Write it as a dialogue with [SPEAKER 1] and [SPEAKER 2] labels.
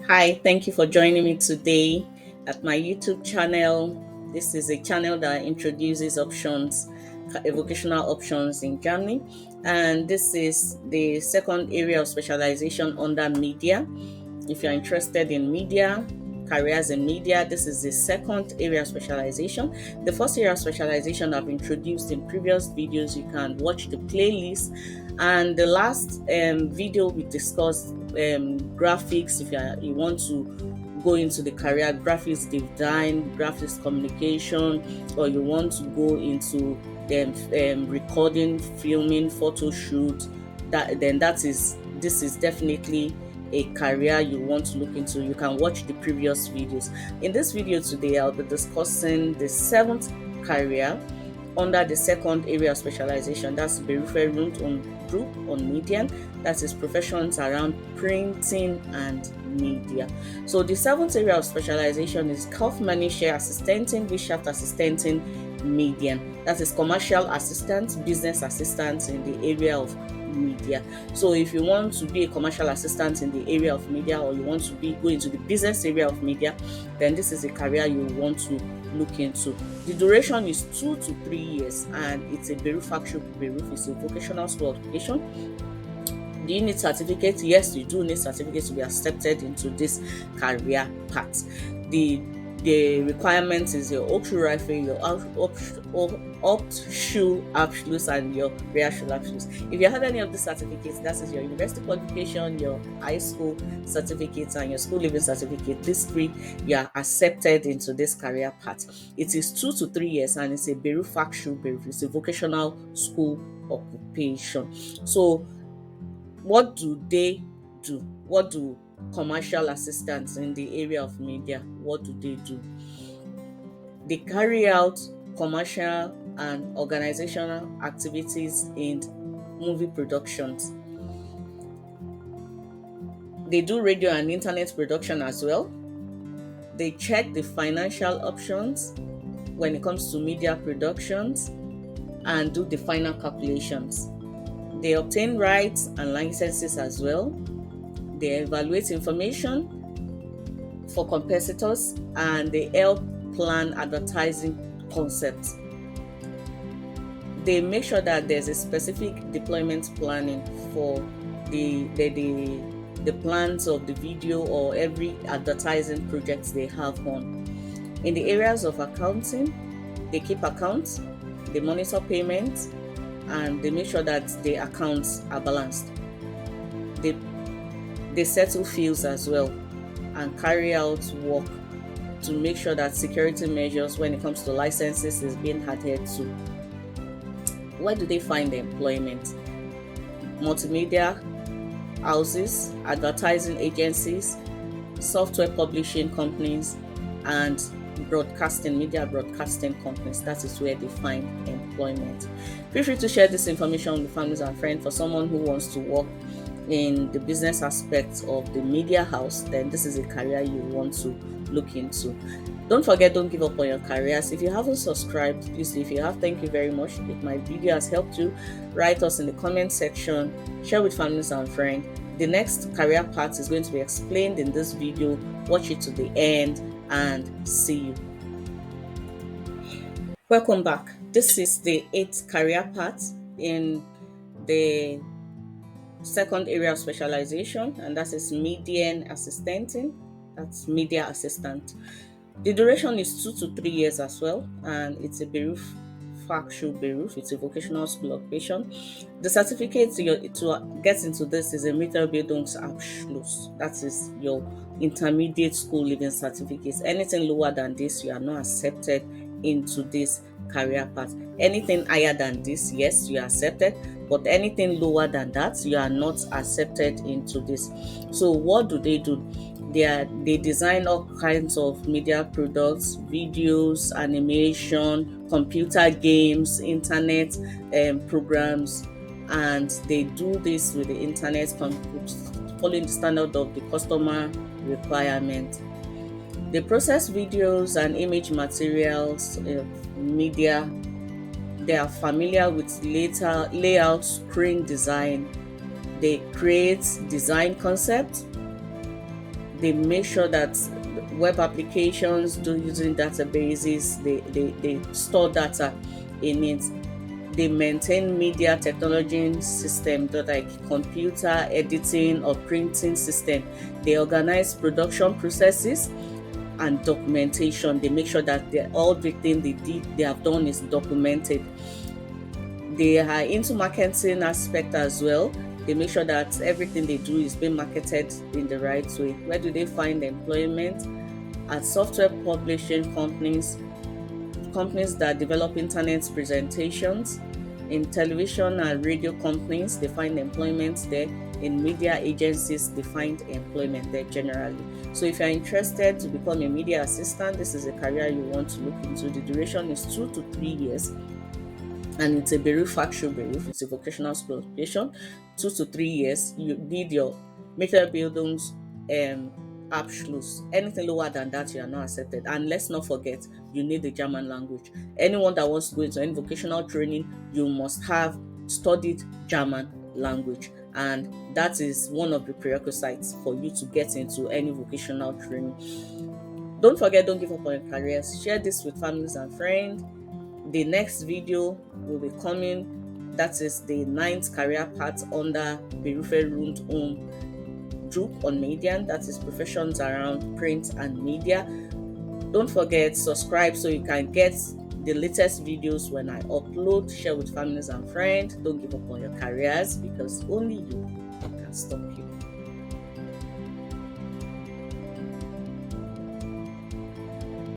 [SPEAKER 1] Hi, thank you for joining me today at my YouTube channel. This is a channel that introduces vocational options in Germany, and this is the second area of specialization under media. If you're interested in media, careers in media, this is the second area of specialization. The first area of specialization I've introduced in previous videos. You can watch the playlist. And the last video we discussed graphics. If you want to go into the career graphics design, graphics communication, or you want to go into recording, filming, photo shoot, this is definitely a career you want to look into. You can watch the previous videos. In this video today, I'll be discussing the seventh career under the second area of specialization. That's Berufung on group on MEDIEN. That is professions around printing and media. So the seventh area of specialization is KAUFMÄNNISCHE Assistentin, WIRTSCHAFTSASSISTENT, MEDIEN. That is commercial assistant, business assistant in the area of media. So if you want to be a commercial assistant in the area of media, or you want to go into the business area of media, then this is a career you want to look into. The duration is 2 to 3 years, and it's a Beruf. It's a vocational school education. Do you need certificate? Yes, you do need certificate to be accepted into this career path. The requirement is your Hochschulreife, your Hauptschulabschluss, and your Realschulabschluss. If you have any of these certificates, that is your university qualification, your high school certificates, and your school living certificate, these three, you are accepted into this career path. It is 2 to 3 years, and it's a Beruf. It's a vocational school occupation. So what do they do? What do commercial assistants in the area of media, what do they do? They carry out commercial and organizational activities in movie productions. They do radio and internet production as well. They check the financial options when it comes to media productions and do the final calculations. They obtain rights and licenses as well. They evaluate information for competitors, and they help plan advertising concepts. They make sure that there's a specific deployment planning for the plans of the video or every advertising project they have on. In the areas of accounting, they keep accounts, they monitor payments, and they make sure that the accounts are balanced. They settle fields as well and carry out work to make sure that security measures when it comes to licenses is being adhered to. Where do they find employment? Multimedia houses, advertising agencies, software publishing companies, and media broadcasting companies. That is where they find employment. Feel free to share this information with families and friends. For someone who wants to work in the business aspects of the media house, then this is a career you want to look into. Don't forget, don't give up on your careers. If you haven't subscribed, please, if you have, thank you very much. If my video has helped you, write us in the comment section, share with families and friends. The next career path is going to be explained in this video. Watch it to the end and see you. Welcome back. This is the 8th career path in the second area of specialization, and that is MEDIEN assistenting. That's media assistant. The duration is 2 to 3 years as well, and it's a Beruf. It's a vocational school occupation. The certificate to get into this is a Mittelbildungsabschluss. That is your intermediate school living certificate. Anything lower than this, you are not accepted into this career path. Anything higher than this, yes, you are accepted, but anything lower than that, you are not accepted into this. So what do? They design all kinds of media products, videos, animation, computer games, internet programs, and they do this with the internet following the standard of the customer requirement. They process videos and image materials, media. They are familiar with layout, screen design. They create design concepts. They make sure that web applications do using databases, they store data in it. They maintain media technology system, like computer editing or printing system. They organize production processes and documentation. They make sure that everything they have done is documented. They are into marketing aspect as well. They make sure that everything they do is being marketed in the right way. Where do they find employment? At software publishing companies that develop internet presentations. In television and radio companies, they find employment there. In media agencies, they find employment there generally. So if you're interested to become a media assistant, this is a career you want to look into. The duration is 2 to 3 years, and it's a Beruf Fachschulberuf, it's a vocational qualification. 2 to 3 years. You need your Mittelbildungs Abschluss. Anything lower than that, you are not accepted. And let's not forget, you need the German language. Anyone that wants to go into any vocational training, you must have studied German language, and that is one of the prerequisites for you to get into any vocational training. Don't forget, don't give up on your careers. Share this with families and friends. The next video will be coming. That is the 9th career path under Berufe Rundum group on MEDIEN, that is professions around print and media. Don't forget, subscribe so you can get the latest videos when I upload. Share with families and friends. Don't give up on your careers, because only you can stop you.